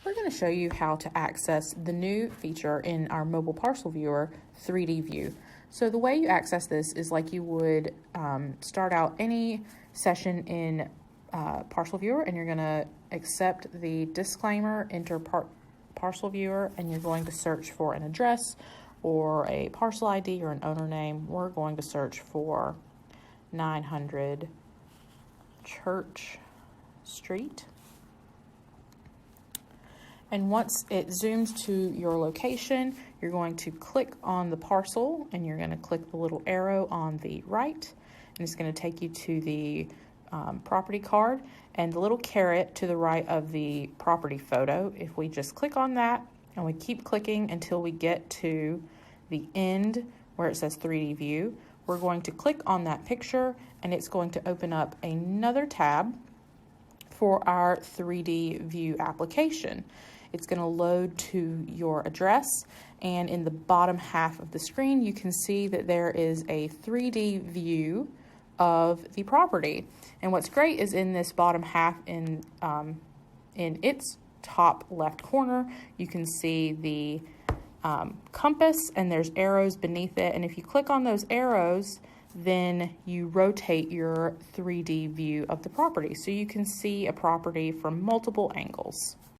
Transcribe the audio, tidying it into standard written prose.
We're going to show you how to access the new feature in our mobile parcel viewer, 3D view. So the way you access this is like you would start out any session in parcel viewer, and you're going to accept the disclaimer, enter parcel viewer, and you're going to search for an address or a parcel ID or an owner name. We're going to search for 900 Church Street. And once it zooms to your location, you're going to click on the parcel and you're going to click the little arrow on the right, and it's going to take you to the property card and the little caret to the right of the property photo. If we just click on that and we keep clicking until we get to the end where it says 3D view, we're going to click on that picture and it's going to open up another tab for our 3D view application. It's going to load to your address, and in the bottom half of the screen you can see that there is a 3D view of the property. And what's great is in this bottom half, in its top left corner, you can see the compass, and there's arrows beneath it, and if you click on those arrows, then you rotate your 3D view of the property so you can see a property from multiple angles.